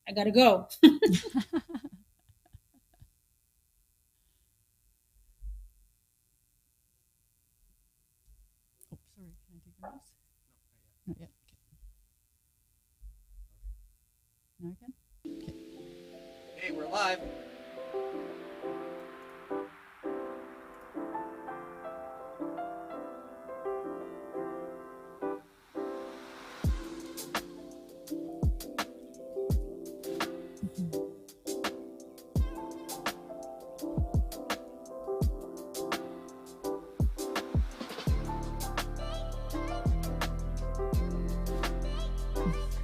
I gotta go. Oh, sorry. Can I take your mouse? Not yet. Okay. Now again? Okay. Hey, we're live.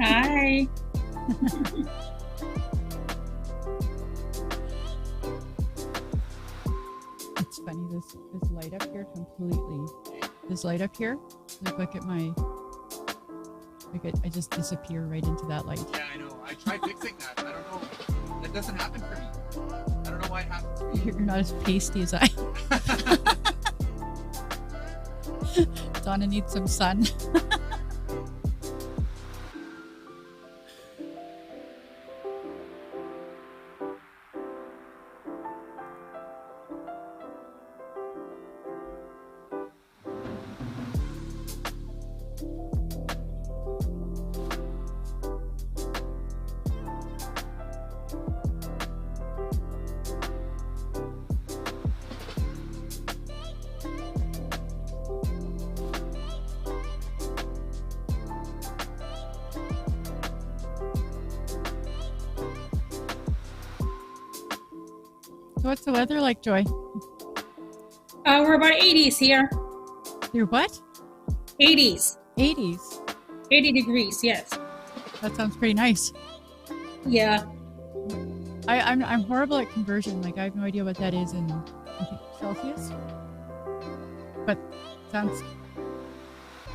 Hi. It's funny, this light up here completely. This light up here, look at my. I just disappear right into that light. Yeah, I know. I tried fixing that. I don't know. That doesn't happen for me. I don't know why it happens for you. You're not as pasty as I. Donna needs some sun. So what's the weather like, Joy? We're about 80s here. You're what? 80s. 80s. 80 degrees, yes. That sounds pretty nice. Yeah. I'm horrible at conversion. Like I have no idea what that is in I think Celsius. But sounds like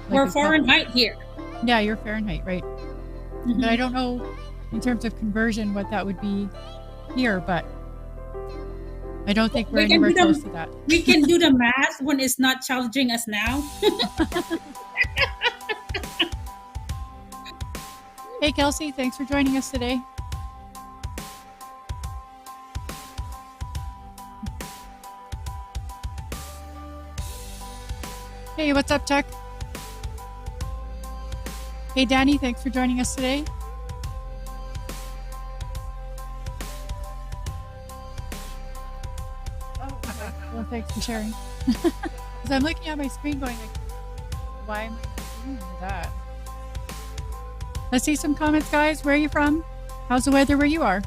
We're it's not- Fahrenheit here. Yeah, you're Fahrenheit, right? Mhm. But I don't know in terms of conversion what that would be here, but I don't think we're We can anywhere do them- close to that. We can do the math when it's not challenging us now. Hey Kelsey, thanks for joining us today. Hey, what's up, Chuck? Hey Danny, thanks for joining us today. Oh, okay. Well, thanks for sharing. Because I'm looking at my screen going like, why am I doing that? Let's see some comments, guys. Where are you from? How's the weather where you are?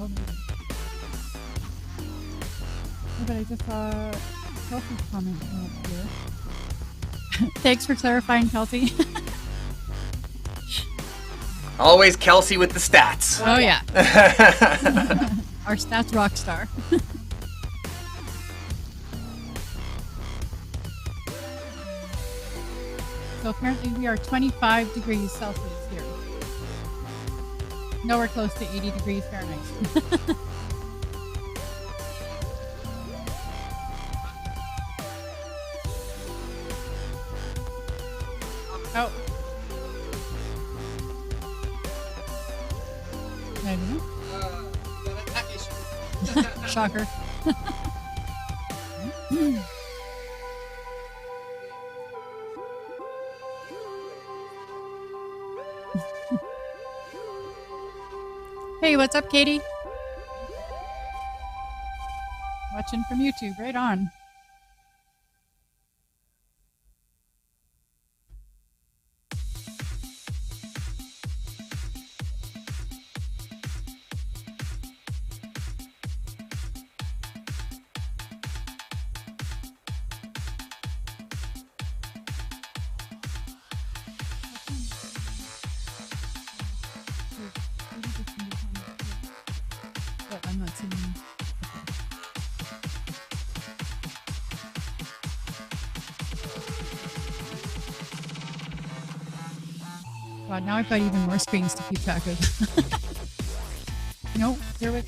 Oh, but I just saw Kelsey's comment up here. Thanks for clarifying, Kelsey. Always Kelsey with the stats. Oh, yeah. Our stats rock star. So apparently we are 25 degrees Celsius here. Nowhere close to 80 degrees Fahrenheit. Oh. I don't know. Shocker. Hey, what's up, Katie? Watching from YouTube, right on. I'm not seeing any. God, now I've got even more screens to keep track of. No, there was,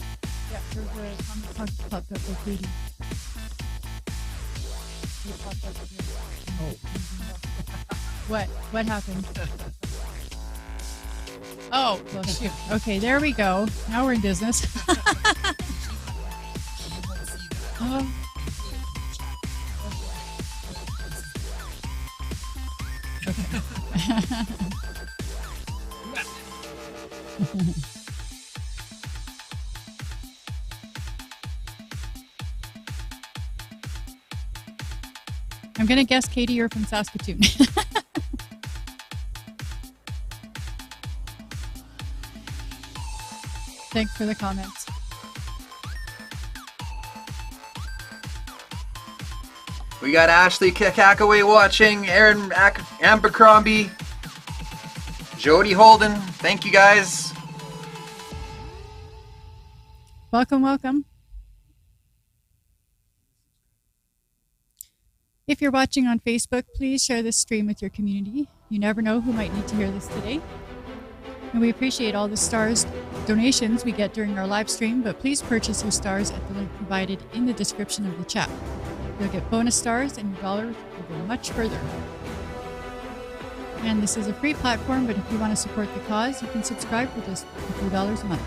yeah, there was a comment popped up by Katie. It popped up here. Oh. What happened? Oh, well, shoot. Okay, there we go. Now we're in business. Oh. Okay. I'm gonna guess, Katie, you're from Saskatoon. Thanks for the comments. We got Ashley Kakaway watching, Aaron Abercrombie, Jody Holden. Thank you guys. Welcome, welcome. If you're watching on Facebook, please share this stream with your community. You never know who might need to hear this today. And we appreciate all the stars donations we get during our live stream, but please purchase your stars at the link provided in the description of the chat. You'll get bonus stars and your dollar will go much further. And this is a free platform, but if you want to support the cause, you can subscribe for just a few dollars a month.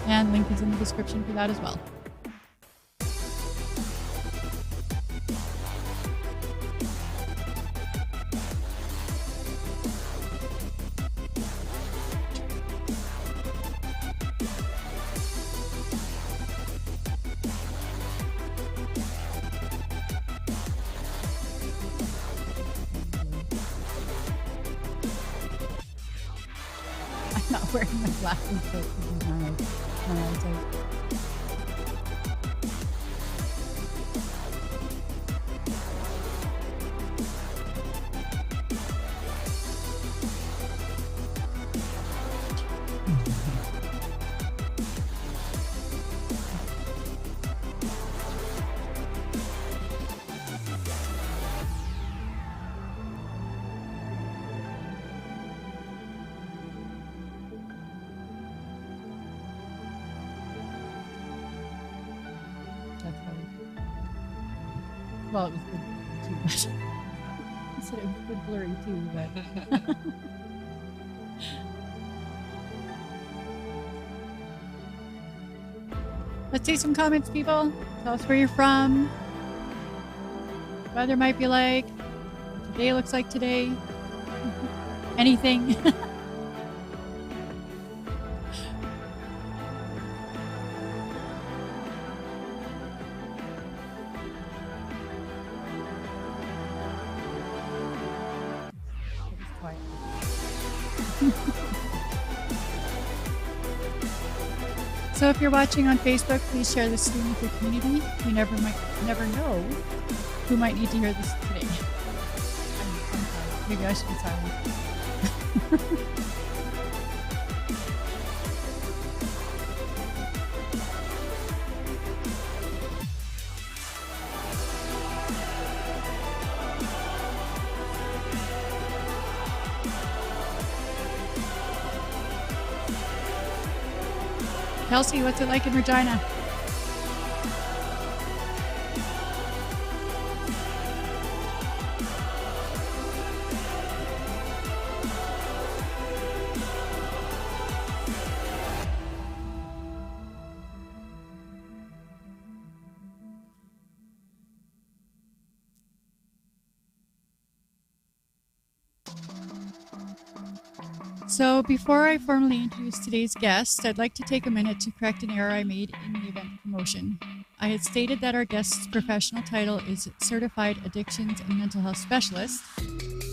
And link is in the description for that as well. I'm not wearing my glasses, so it's my eyes out. Well, it was good too, but I said it was good blurry too, but let's see some comments, people. Tell us where you're from. Weather might be like. Today looks like today. Anything. So if you're watching on Facebook, please share this stream with your community. You never know who might need to hear this today. I'm sorry. Maybe I should be silent. Kelsey, what's it like in Regina? So before I formally introduce today's guest, I'd like to take a minute to correct an error I made in the event promotion. I had stated that our guest's professional title is Certified Addictions and Mental Health Specialist.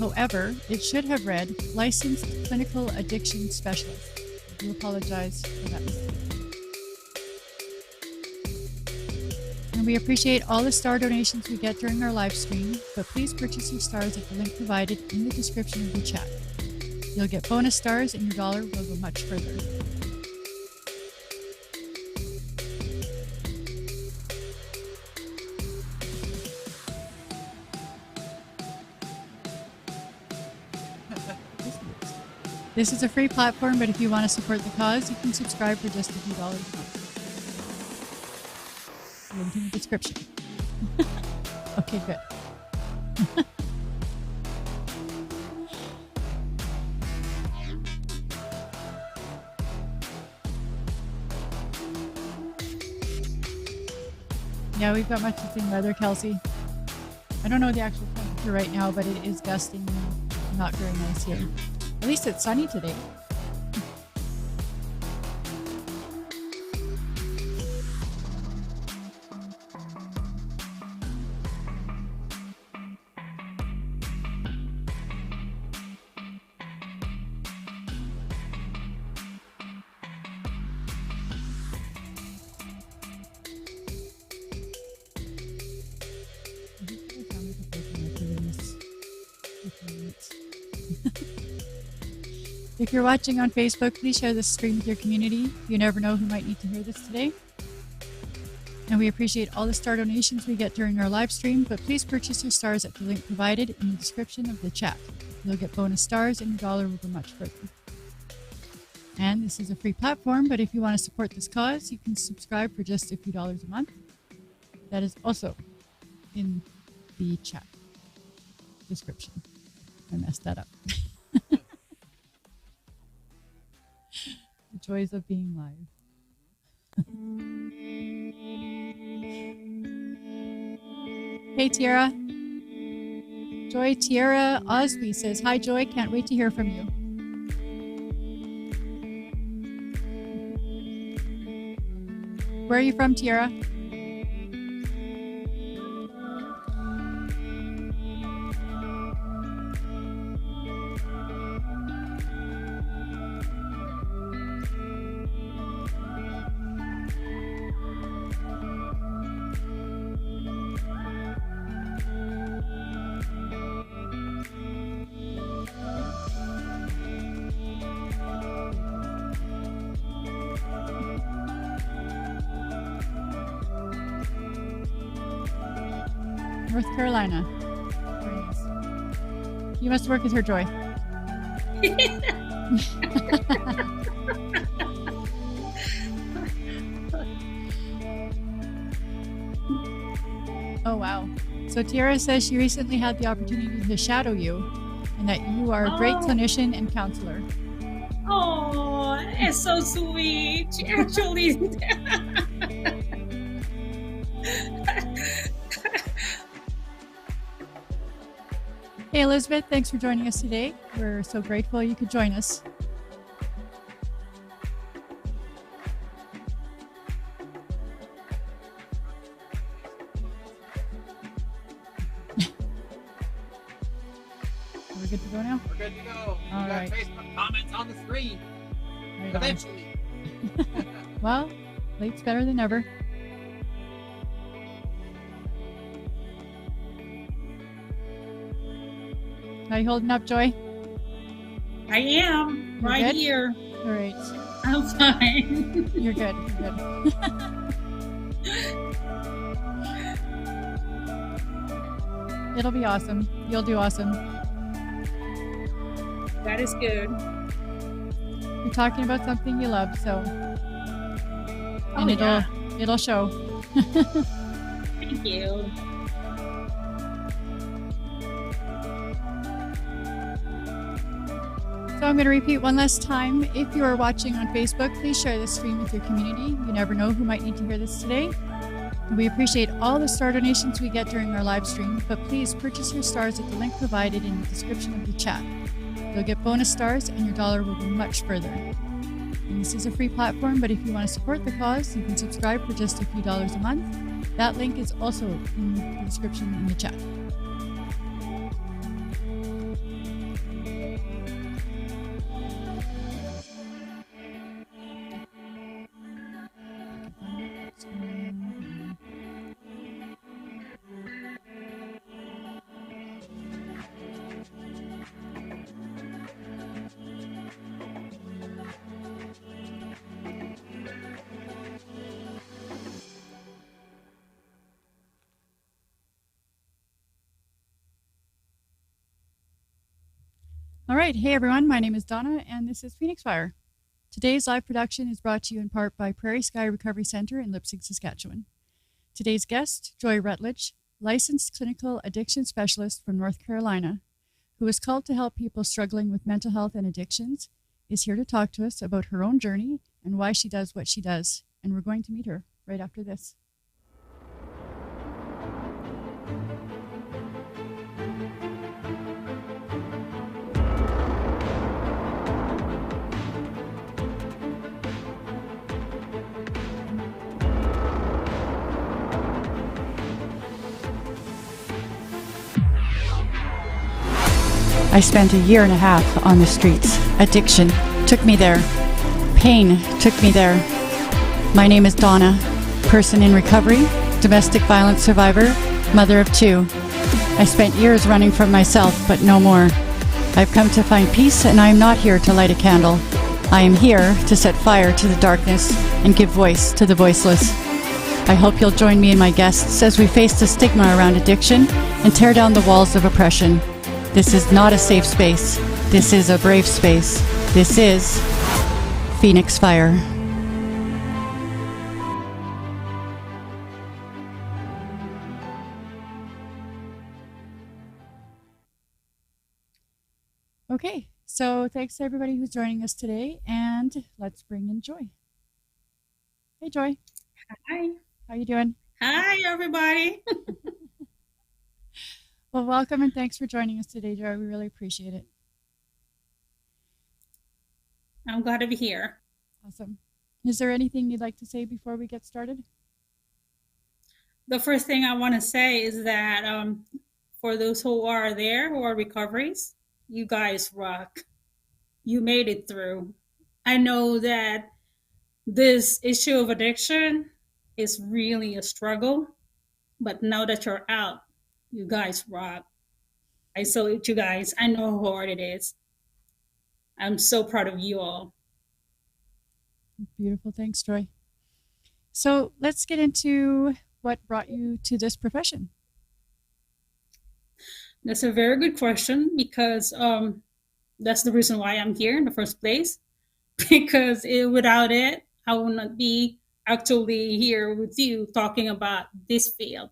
However, it should have read Licensed Clinical Addiction Specialist. I do apologize for that mistake. And we appreciate all the star donations we get during our live stream, but please purchase your stars at the link provided in the description of the chat. You'll get bonus stars and your dollar will go much further. This is a free platform, but if you want to support the cause, you can subscribe for just a few dollars a month. Link in the description. Okay, good. Yeah, we've got much the same weather, Kelsey. I don't know the actual temperature right now, but it is gusting and not very nice here. At least it's sunny today. If you're watching on Facebook, please share this stream with your community. You never know who might need to hear this today. And we appreciate all the star donations we get during our live stream, but please purchase your stars at the link provided in the description of the chat. You'll get bonus stars and your dollar will go much further. And this is a free platform, but if you want to support this cause, you can subscribe for just a few dollars a month. That is also in the chat description. I messed that up. The joys of being live. Hey, Tiara. Joy Tiara Osby says, "Hi, Joy. Can't wait to hear from you." Where are you from, Tiara? North Carolina. Very nice. You must work with her, Joy. Oh, wow. So Tiara says she recently had the opportunity to shadow you and that you are a great clinician and counselor. Oh, it's so sweet. She actually. Hey, Elizabeth, thanks for joining us today. We're so grateful you could join us. We're good to go now? We're good to go. All We got right. Facebook comments on the screen. Right on. Eventually. Well, late's better than never. How you holding up, Joy? I am You're right good? here. All right. I'm fine. You're good. You're good. It'll be awesome. You'll do awesome. That is good. You're talking about something you love, so Oh, and yeah. it'll show. Thank you. So I'm going to repeat one last time. If you are watching on Facebook, please share this stream with your community. You never know who might need to hear this today. And we appreciate all the star donations we get during our live stream, but please purchase your stars at the link provided in the description of the chat. You'll get bonus stars and your dollar will go much further. And this is a free platform, but if you want to support the cause, you can subscribe for just a few dollars a month. That link is also in the description in the chat. All right. Hey, everyone. My name is Donna, and this is Phoenix Fire. Today's live production is brought to you in part by Prairie Sky Recovery Center in Leipzig, Saskatchewan. Today's guest, Joy Rutledge, licensed clinical addiction specialist from North Carolina, who is called to help people struggling with mental health and addictions, is here to talk to us about her own journey and why she does what she does. And we're going to meet her right after this. I spent a year and a half on the streets. Addiction took me there. Pain took me there. My name is Donna, person in recovery, domestic violence survivor, mother of 2. I spent years running from myself, but no more. I've come to find peace, and I am not here to light a candle. I am here to set fire to the darkness and give voice to the voiceless. I hope you'll join me and my guests as we face the stigma around addiction and tear down the walls of oppression. This is not a safe space. This is a brave space. This is Phoenix Fire. Okay, so thanks to everybody who's joining us today, and let's bring in Joy. Hey, Joy. Hi. How you doing? Hi, everybody. Well, welcome and thanks for joining us today, Joy. We really appreciate it. I'm glad to be here. Awesome. Is there anything you'd like to say before we get started? The first thing I want to say is that for those who are there, who are recoveries, you guys rock. You made it through. I know that this issue of addiction is really a struggle, but now that you're out, you guys rock. I salute you guys. I know how hard it is. I'm so proud of you all. Beautiful. Thanks, Joy. So let's get into what brought you to this profession. That's a very good question because that's the reason why I'm here in the first place. Because without it, I would not be actually here with you talking about this field.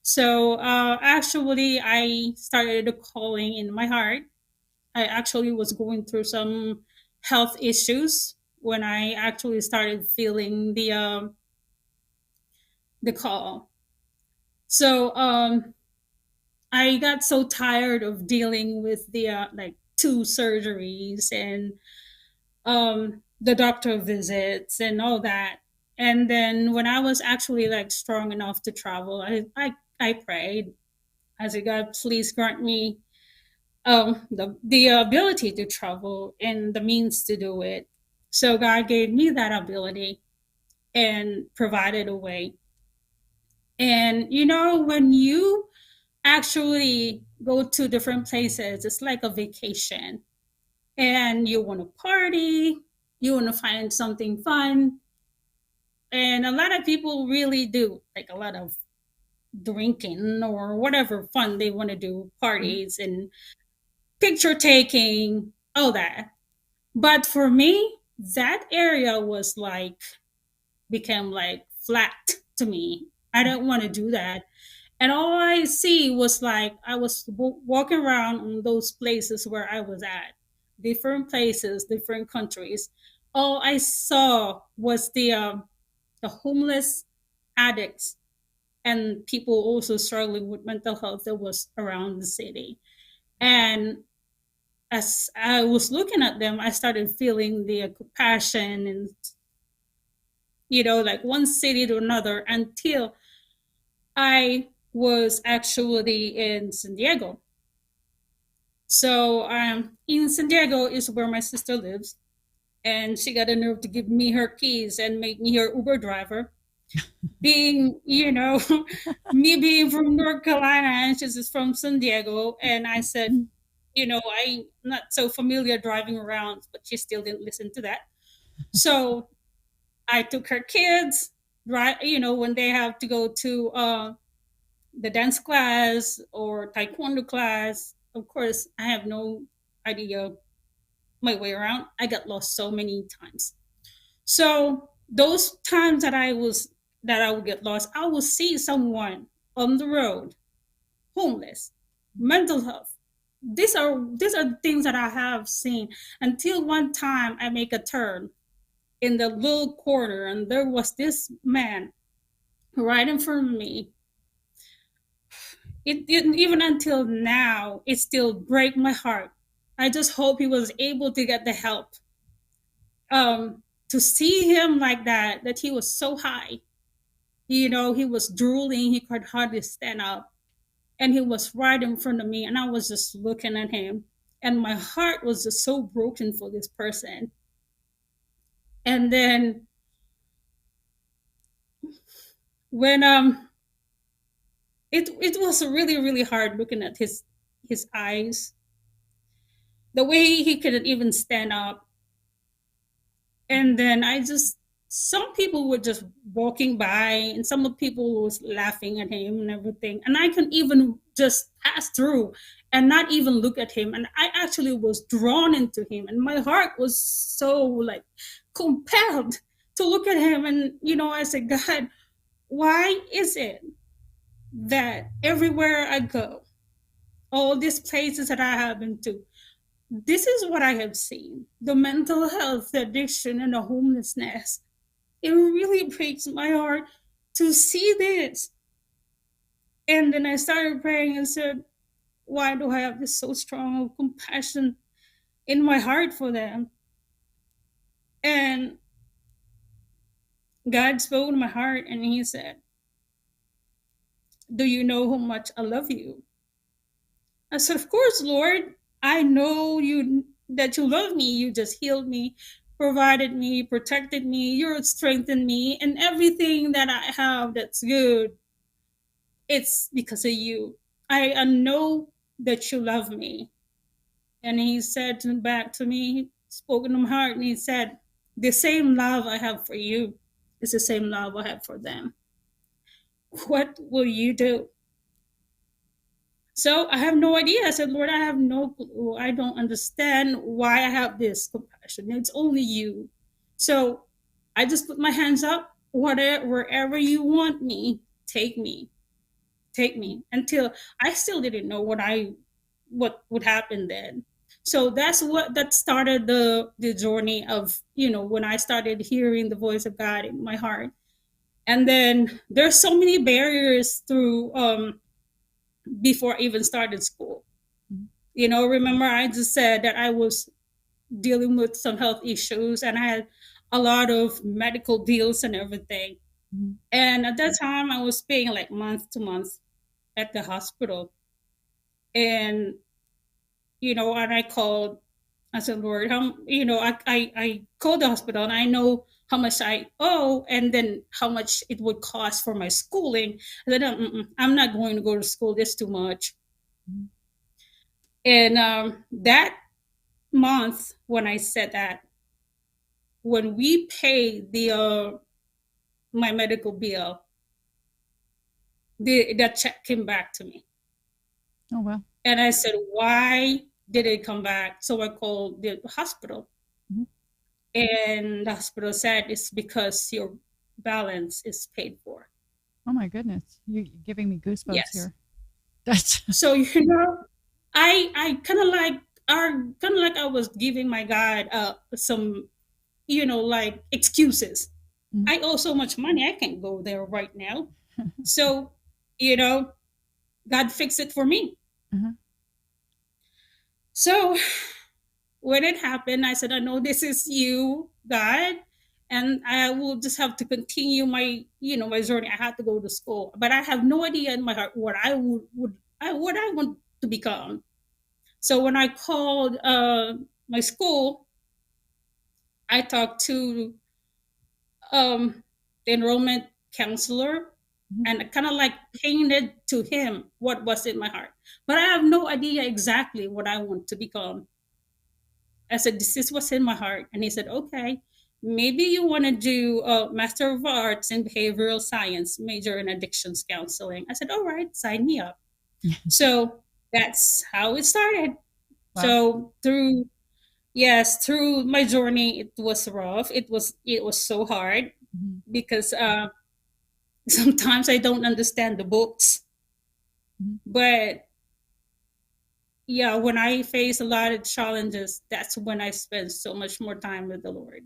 So actually, I started a calling in my heart. I actually was going through some health issues when I actually started feeling the call. So I got so tired of dealing with the like 2 surgeries and the doctor visits and all that. And then when I was actually like strong enough to travel, I prayed. I said, God, please grant me the ability to travel and the means to do it. So God gave me that ability and provided a way. And you know, when you actually go to different places, it's like a vacation. And you want to party, you want to find something fun. And a lot of people really do, like a lot of drinking or whatever fun they want to do, parties and picture taking, all that. But for me, that area was like, became like flat to me. I don't want to do that. And all I see was like, I was walking around in those places where I was at, different places, different countries. All I saw was the homeless addicts and people also struggling with mental health that was around the city. And as I was looking at them, I started feeling the compassion and, you know, like one city to another until I was actually in San Diego. So in San Diego is where my sister lives. And she got the nerve to give me her keys and make me her Uber driver. Being, you know, me being from North Carolina and she's from San Diego. And I said, you know, I'm not so familiar driving around, but she still didn't listen to that. So I took her kids, right? You know, when they have to go to the dance class or taekwondo class, of course, I have no idea my way around. I got lost so many times. So those times that I would get lost, I will see someone on the road, homeless, mental health. These are things that I have seen until one time I make a turn in the little corner and there was this man right in front of me. Even until now, it still breaks my heart. I just hope he was able to get the help. To see him like that he was so high, he was drooling, he could hardly stand up, and he was right in front of me, and I was just looking at him, and my heart was just so broken for this person. And then when it was really really hard looking at his eyes, the way he couldn't even stand up. And then some people were just walking by and some of people was laughing at him and everything, and I can even just pass through and not even look at him, and I actually was drawn into him, and my heart was so like compelled to look at him. And I said, God, why is it that everywhere I go, all these places that I have been to, this is what I have seen: the mental health, the addiction, and the homelessness. It really breaks my heart to see this. And then I started praying and said, why do I have this so strong of compassion in my heart for them? And God spoke to my heart and he said, do you know how much I love you? I said, of course, Lord. I know that you love me. You just healed me, provided me, protected me, you strengthened me, and everything that I have that's good, it's because of you. I know that you love me. And he said back to me, spoke in my heart, and he said, the same love I have for you is the same love I have for them. What will you do? So I have no idea. I said, Lord, I have no clue. I don't understand why I have this compassion. It's only you. So I just put my hands up. Wherever you want me, take me. Take me. Until I still didn't know what would happen then. So that started the journey of, when I started hearing the voice of God in my heart. And then there's so many barriers through before I even started school. Remember I just said that I was dealing with some health issues and I had a lot of medical bills and everything. Mm-hmm. And at that time I was paying like month to month at the hospital. And, and I said, Lord, I called the hospital and I know how much I owe and then how much it would cost for my schooling. I said, I'm not going to go to school. This too much. Mm-hmm. And that month, when I said that, when we paid my medical bill, that check came back to me. Oh, wow. And I said, why did it come back? So I called the hospital. Mm-hmm. And the hospital said it's because your balance is paid for. Oh my goodness. You're giving me goosebumps yes. here. That's so I kind of like I was giving my God some like excuses. Mm-hmm. I owe so much money, I can't go there right now. So God fixed it for me. Mm-hmm. So when it happened, I said, I know this is you, God, and I will just have to continue my my journey. I had to go to school, but I have no idea in my heart what I want to become. So when I called my school, I talked to the enrollment counselor. Mm-hmm. And I kind of like painted to him what was in my heart. But I have no idea exactly what I want to become. I said, this is what's in my heart. And he said, okay, maybe you want to do a Master of Arts in Behavioral Science, major in addictions counseling. I said, all right, sign me up. So that's how it started. Wow. So through yes, through my journey, it was rough. It was so hard Hmm. because sometimes I don't understand the books. Hmm. But yeah, when I face a lot of challenges, that's when I spend so much more time with the Lord.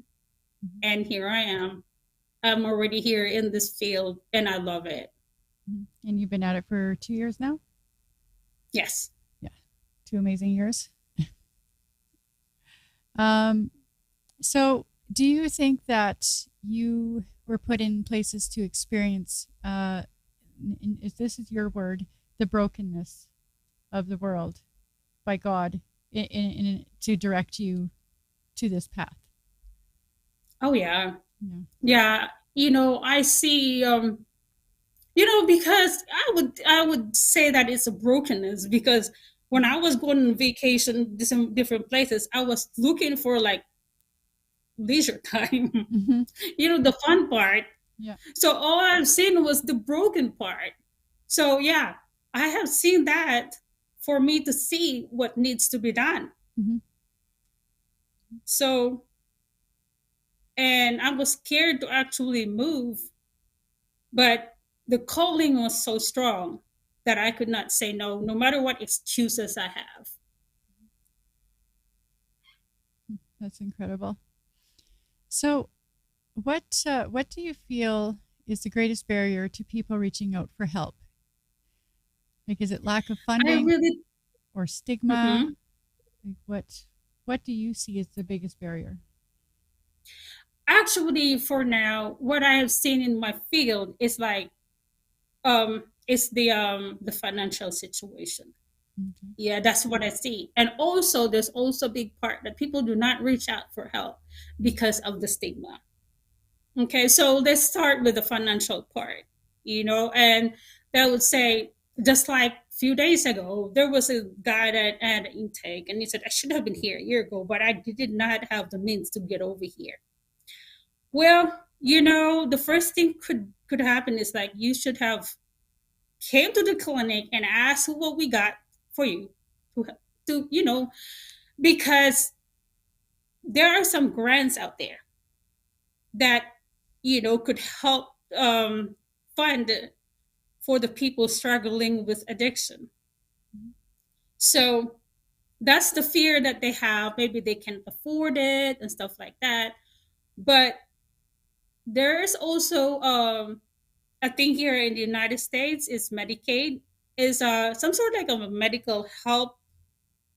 Hmm. And here I am. I'm already here in this field and I love it. Hmm. And you've been at it for 2 years now? Yes. Yeah. 2 amazing years. Um, so do you think that you were put in places to experience, if this is your word, the brokenness of the world by God to direct you to this path? Oh yeah. Yeah. Yeah. I see because I would say that it's a brokenness because when Mhm. I was going on vacation to some different places, I was looking for like leisure time. Mhm. The fun part. Yeah. So all I've seen was the broken part. So yeah, I have seen that for me to see what needs to be done. Mhm. So, and I was scared to actually move, but the calling was so strong that I could not say no, no matter what excuses I have. That's incredible. So, what do you feel is the greatest barrier to people reaching out for help? Like, is it lack of I funding really, or stigma? mhm. Like, what do you see as the biggest barrier? Actually, for now, what I have seen in my field is like, it's the financial situation. Okay. Yeah, that's what I see. And also, there's also a big part that people do not reach out for help because of the stigma. Okay, so let's start with the financial part, and that would say, just like a few days ago, there was a guy that had an intake, and he said, I should have been here a year ago, but I did not have the means to get over here. Well, the first thing could happen is like you should have came to the clinic and asked what we got for you to, because there are some grants out there that could help fund for the people struggling with addiction. Mhm. So that's the fear that they have. Maybe they can't afford it and stuff like that. But there's also a thing here in the United States is Medicaid is some sort of like a medical help,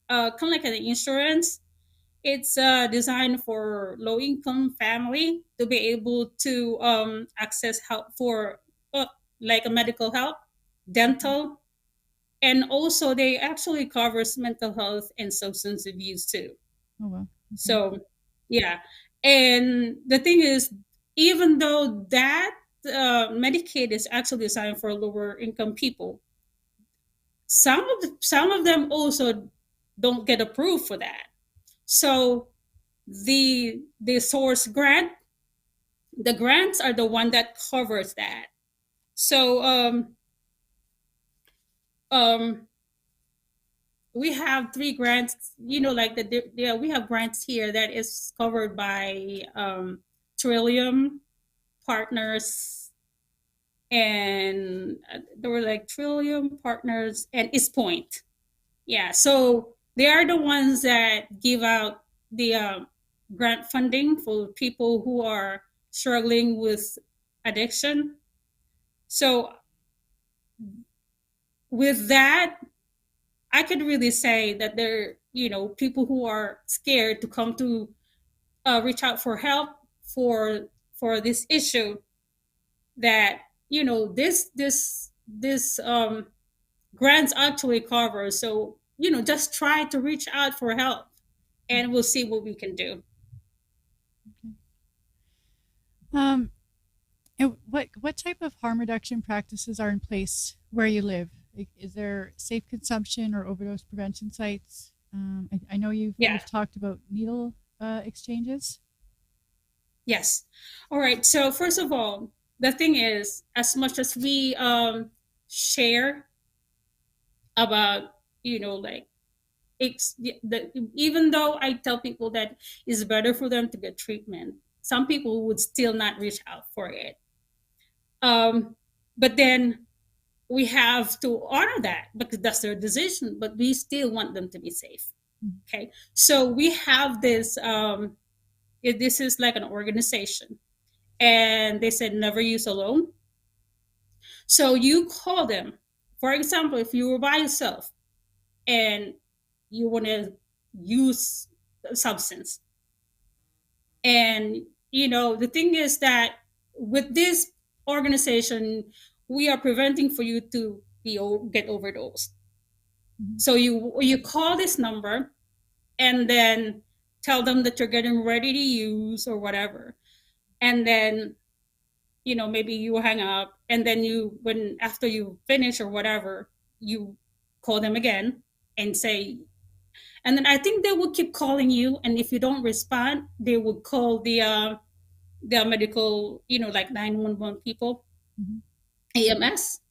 kind of like an insurance. It's designed for low income family to be able to access help for uh, like a medical help, dental, and also they actually covers mental health and substance abuse too. Oh well. Okay. So yeah, and the thing is, even though that Medicaid is actually designed for lower income people, some of them also don't get approved for that. So the source grant, the grants are the one that covers that. So um we have three grants, like yeah, we have grants here that is covered by Trillium Partners, and there were like Trillium Partners and East Point. Yeah, so they are the ones that give out the grant funding for people who are struggling with addiction. So with that, I could really say that there, people who are scared to come to reach out for help for for this issue, that this grants actually cover. So just try to reach out for help, and we'll see what we can do. Okay. Um, and what type of harm reduction practices are in place where you live? Like, is there safe consumption or overdose prevention sites? I know Yeah. you've talked about needle exchanges. Yes. All right. So first of all, the thing is, as much as we share about, like even though I tell people that it's better for them to get treatment, some people would still not reach out for it. But then we have to honor that because that's their decision, but we still want them to be safe. Mhm. Okay. So we have this, this is like an organization, and they said never use alone. So you call them. For example, if you were by yourself and you want to use a substance, and the thing is that with this organization, we are preventing for you to get overdosed. Mhm. So you call this number and then tell them that you're getting ready to use or whatever, and then maybe you hang up, and then when after you finish or whatever, you call them again and say, and then I think they will keep calling you, and if you don't respond, they will call the medical, like 911 people, Mhm. AMS.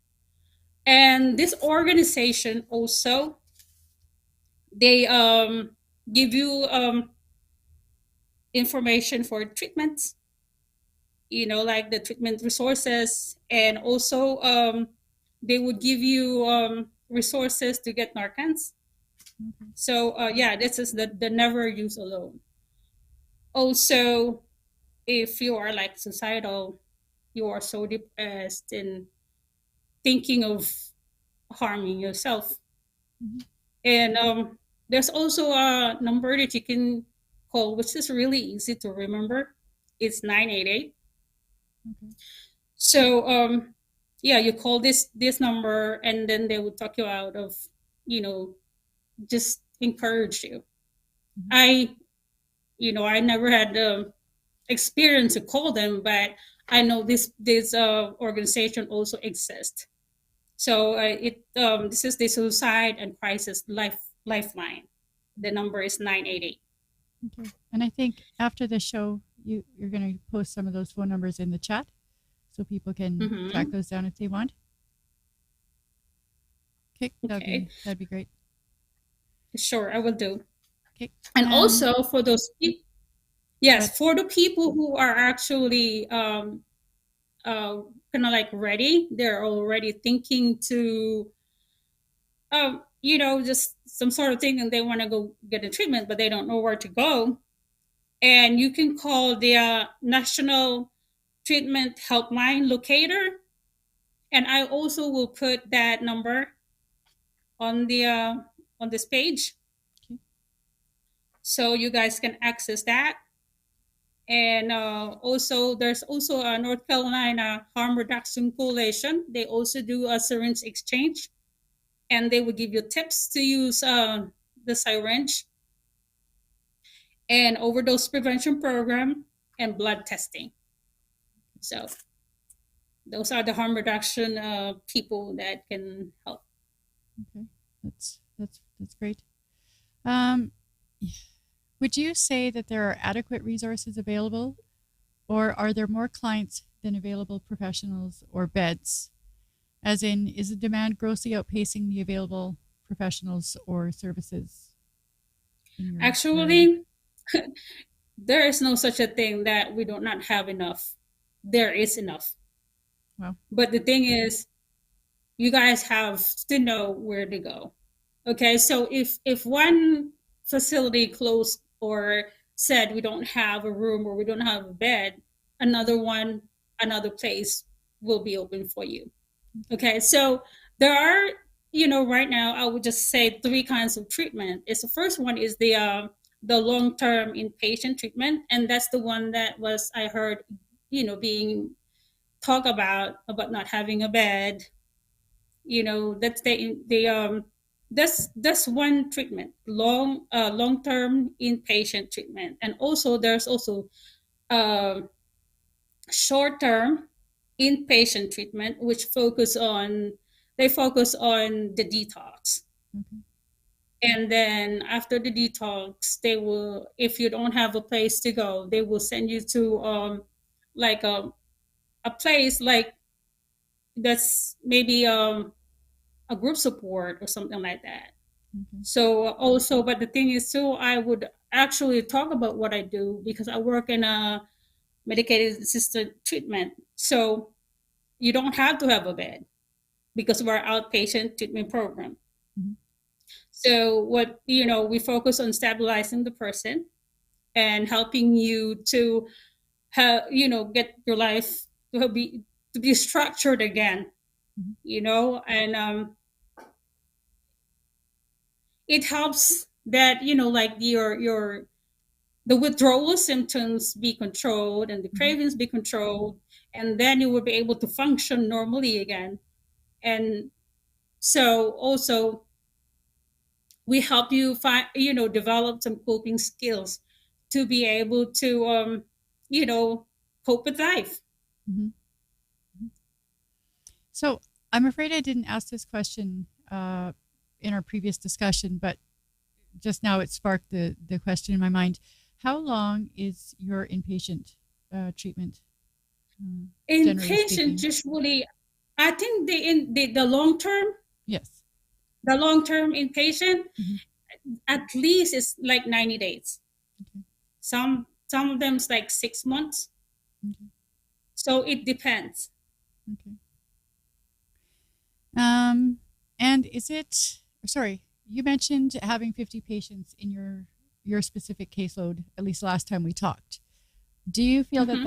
And this organization also, they give you information for treatments, like the treatment resources, and also they would give you resources to get Narcans. Okay. So yeah, this is the never use alone. Also, if you are like suicidal, you are so depressed and thinking of harming yourself, Mhm. and there's also a number that you can call, which is really easy to remember. It's 988. Okay. So yeah, you call this number, and then they would talk you out of, you know, just encourage you. Mhm. I I never had the experience to call them, but I know this organization also exists. So it this is the suicide and crisis lifeline. The number is 988. Okay. And I think after the show, you're going to post some of those phone numbers in the chat so people can track Mm-hmm. those down if they want. Okay, Okay, that'd be great. sure, I will do. Okay, And and also for those go ahead. yes, for the people who are actually kind of like ready, they're already thinking to just some sort of thing, and they want to go get a treatment, but they don't know where to go. And you can call the National Treatment Helpline Locator, and I also will put that number on the on this page, Okay. so you guys can access that. And also, there's also a North Carolina Harm Reduction Coalition. They also do a syringe exchange, and they will give you tips to use the syringe, and overdose prevention program, and blood testing. So those are the harm reduction people that can help. Okay, that's great. Um, would you say that there are adequate resources available, or are there more clients than available professionals or beds? As in, is the demand grossly outpacing the available professionals or services in your area? Actually, there is no such a thing that we do not have enough. There is enough. Well, But the thing is, you guys have to know where to go. Okay, so if one facility closed or said we don't have a room or we don't have a bed, another one, another place will be open for you. Okay, so there are, right now I would just say three kinds of treatment. Is the first one is the long term inpatient treatment, and that's the one that was I heard, being talk about not having a bed. That's the that's one treatment, long term inpatient treatment, and also there's also um short term inpatient treatment, which focus on the detox. okay. And then after the detox, they will, if you don't have a place to go, they will send you to like a place like that's maybe a group support or something like that. Okay. So also, but the thing is too, I would actually talk about what I do because I work in a medicated assisted treatment. So you don't have to have a bed because we're outpatient treatment program. Mhm. So what we focus on stabilizing the person and helping you to have get your life to be structured again. Mhm. And it helps that like your the withdrawal symptoms be controlled and the Mhm. cravings be controlled, and then you will be able to function normally again. And so also we help you find develop some coping skills to be able to you know cope with life. Mhm. So I'm afraid I didn't ask this question in our previous discussion, but just now it sparked the question in my mind. How long is your inpatient treatment, uh, generally Inpatient speaking? usually, I think the long term, Yes. inpatient Mhm. at least is like 90 days. Okay. Some of them is like 6 months. Okay. So it depends. Okay. Um, and is it, sorry, you mentioned having 50 patients in your specific caseload, at least last time we talked. Do you feel that Hmm.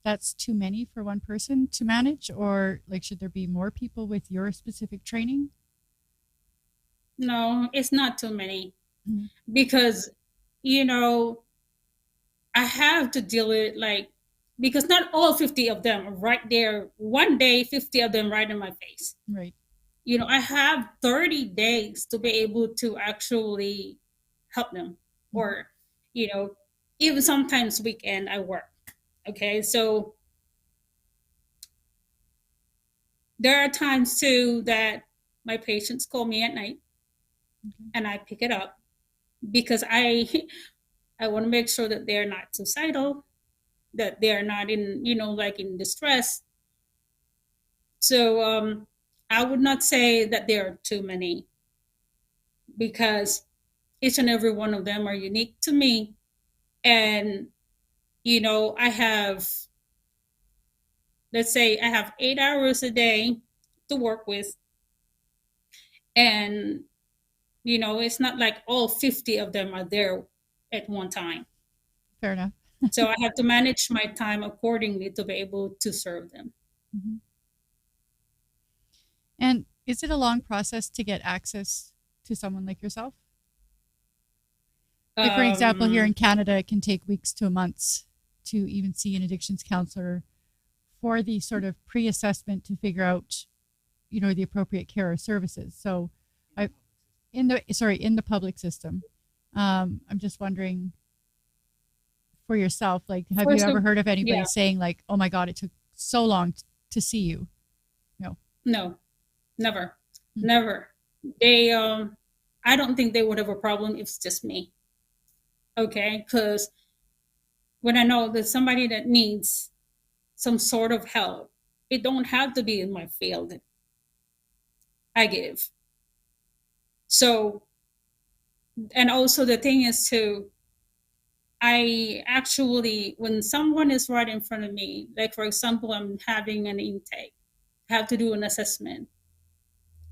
that's too many for one person to manage, or like should there be more people with your specific training? No, it's not too many Mhm. because you know I have to deal with like because not all 50 of them are right there one day, 50 of them right in my face. Right. I have 30 days to be able to actually help them, Mhm. or you know even sometimes weekend I work. Okay, so there are times too that my patients call me at night Okay. and I pick it up because I I want to make sure that they're not suicidal, that they're not in like in distress. So I would not say that there are too many because each and every one of them are unique to me. And I have, let's say I have 8 hours a day to work with. And it's not like all 50 of them are there at one time. Fair enough. So I have to manage my time accordingly to be able to serve them. Mhm. And is it a long process to get access to someone like yourself? Like, for example, here in um Canada, it can take weeks to months to even see an addictions counselor for the sort of pre-assessment to figure out, the appropriate care or services. So, I in the public system, I'm just wondering for yourself, like, have you First ever of heard of anybody yeah, saying like, "Oh my God, it took so long to see you"? No. no, never, Hmm. never. They I don't think they would have a problem if it's just me. Okay, because when I know that somebody that needs some sort of help, it don't have to be in my field. I give. So, and also the thing is too, I actually, when someone is right in front of me, like for example, I'm having an intake, I have to do an assessment,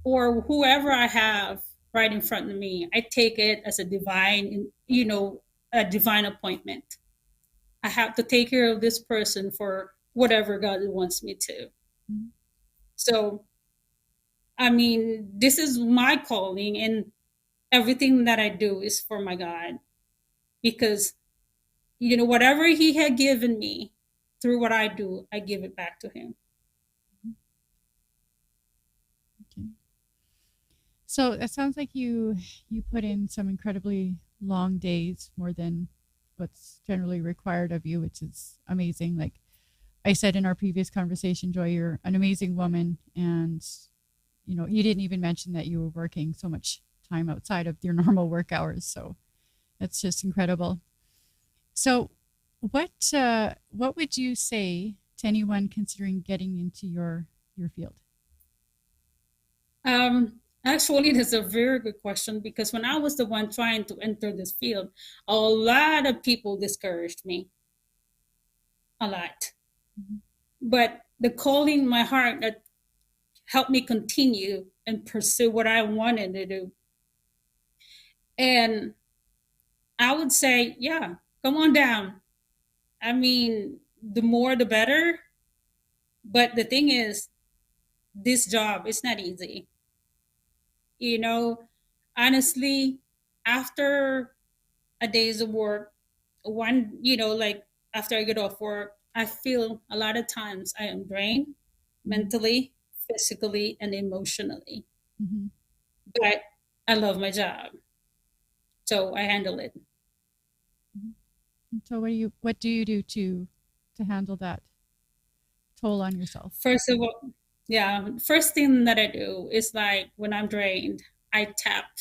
or whoever I have right in front of me, I take it as a divine, a divine appointment. I have to take care of this person for whatever God wants me to. Hmm. So, I mean, this is my calling, and everything that I do is for my God because, whatever He had given me through what I do, I give it back to Him. Okay. So that sounds like you put in some incredibly long days, more than what's generally required of you, which is amazing. Like I said in our previous conversation, Joy, you're an amazing woman, and you didn't even mention that you were working so much time outside of your normal work hours. So that's just incredible. So, what would you say to anyone considering getting into your field? Actually, that's a very good question because when I was the one trying to enter this field, a lot of people discouraged me. A lot. Mhm. But the calling in my heart that helped me continue and pursue what I wanted to do. And I would say, yeah, come on down. I mean, the more the better. But the thing is, this job is not easy. You know, honestly, after a day's of work, like after I get off work, I feel a lot of times I am drained Mhm. mentally, physically, and emotionally. Mhm. But I love my job, so I handle it. Mhm. And so what do you do to handle that toll on yourself? First of all, yeah, first thing that I do is like when I'm drained, I tap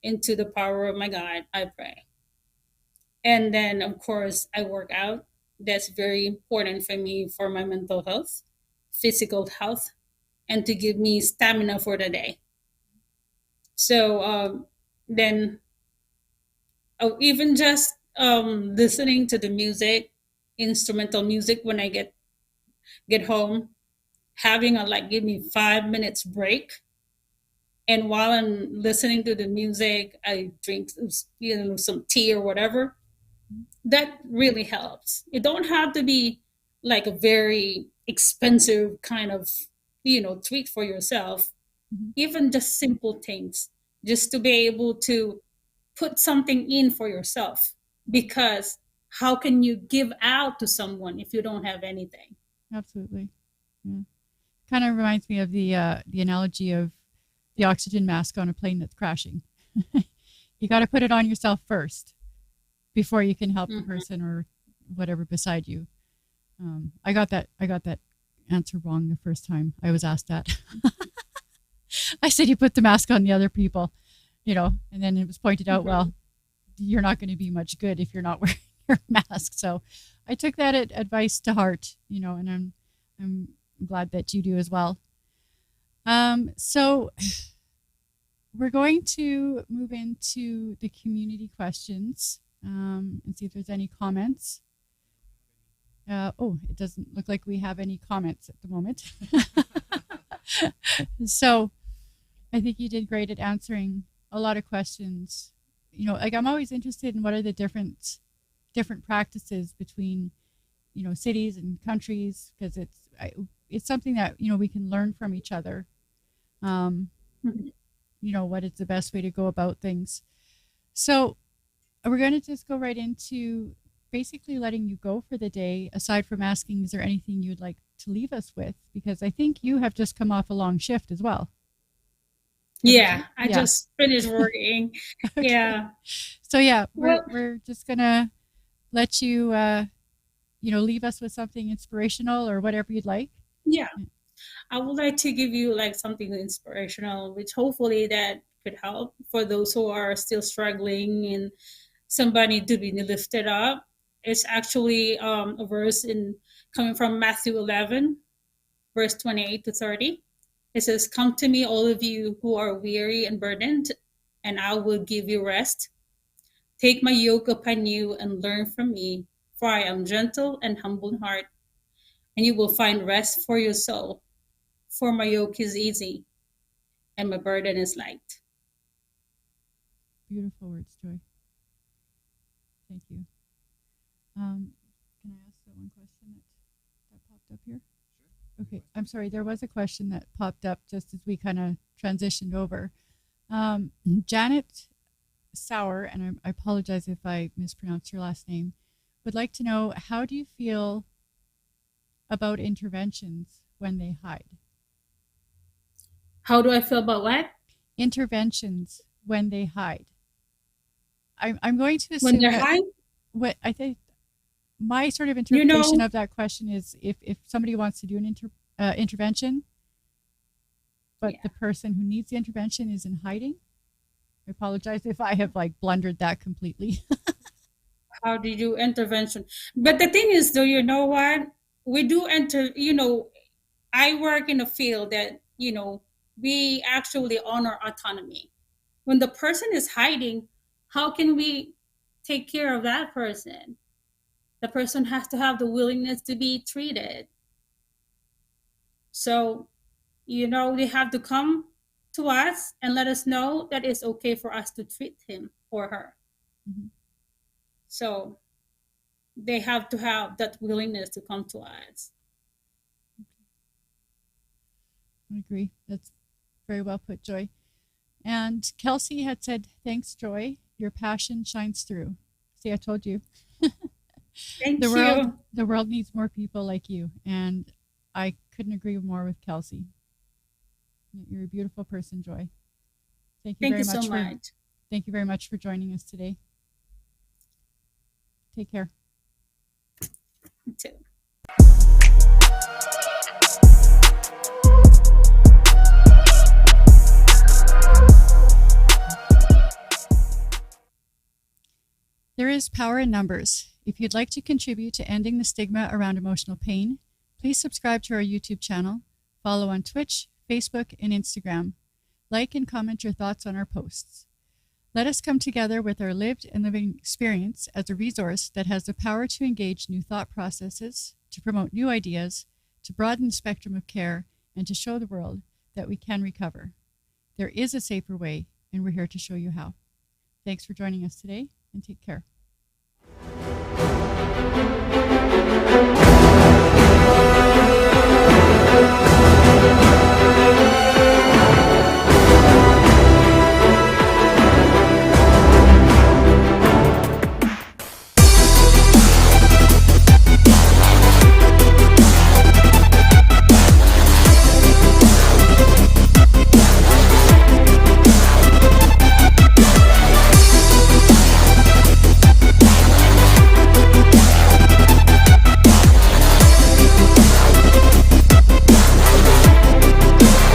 into the power of my God. I pray. And then, of course, I work out. That's very important for me for my mental health, physical health, and to give me stamina for the day. So then, even just listening to the music, instrumental music when I get home, having a like give me 5 minutes break, and while I'm listening to the music, I drink some tea or whatever. That really helps. It don't have to be like a very expensive kind of treat for yourself. Mhm. Even just simple things, just to be able to put something in for yourself. Because how can you give out to someone if you don't have anything? Absolutely. Yeah. Kind of reminds me of the analogy of the oxygen mask on a plane that's crashing. You got to put it on yourself first before you can help the Mhm. person or whatever beside you. I got that answer wrong the first time I was asked that. I said you put the mask on the other people, and then it was pointed out, well, you're not going to be much good if you're not wearing your mask. So I took that advice to heart, and I'm glad that you do as well. So we're going to move into the community questions and see if there's any comments. It doesn't look like we have any comments at the moment. So I think you did great at answering a lot of questions. Like I'm always interested in what are the different practices between cities and countries because it's something that we can learn from each other. Um, Mhm. what is the best way to go about things. So we're going to just go right into basically letting you go for the day. Aside from asking, is there anything you'd like to leave us with? Because I think you have just come off a long shift as well, haven't Yeah, you? I Yeah. just finished working. Okay. Yeah. So yeah, we're Well, we're just gonna let you leave us with something inspirational or whatever you'd like. yeah. I would like to give you like something inspirational, which hopefully that could help for those who are still struggling and somebody to be lifted up. It's actually a verse in coming from Matthew 11, verse 28 to 30. It says, "Come to me, all of you who are weary and burdened, and I will give you rest. Take my yoke upon you and learn from me, for I am gentle and humble in heart, and you will find rest for your soul. For my yoke is easy and my burden is light." Beautiful words, Joy. Thank you. Can I ask the one question that popped up here? Okay, I'm sorry. There was a question that popped up just as we kind of transitioned over. Janet Sauer, and I apologize if I mispronounced your last name, would like to know how do you feel about interventions when they hide? How do I feel about what? Interventions when they hide. I'm going to When assume they're that high? what I think my sort of You interpretation know, of that question is if somebody wants to do an intervention, but yeah. the person who needs the intervention is in hiding. I apologize if I have like blundered that completely. How do you do intervention? But the thing is, though, you know what? We do enter, I work in a field that, we actually honor autonomy. When the person is hiding, how can we take care of that person? The person has to have the willingness to be treated. So, they have to come to us and let us know that it's okay for us to treat him or her. Mhm. So, they have to have that willingness to come to us. I agree. That's very well put, Joy. And Kelsey had said, "Thanks, Joy. Your passion shines through." See, I told you. Thank the world you. the world needs more people like you, and I couldn't agree more with Kelsey. You're a beautiful person, Joy. Thank you Thank very you so much much. thank you very much for joining us today. Take care. You too. There is power in numbers. If you'd like to contribute to ending the stigma around emotional pain, please subscribe to our YouTube channel, follow on Twitch, Facebook, and Instagram. Like and comment your thoughts on our posts. Let us come together with our lived and living experience as a resource that has the power to engage new thought processes, to promote new ideas, to broaden the spectrum of care, and to show the world that we can recover. There is a safer way, and we're here to show you how. Thanks for joining us today, and take care.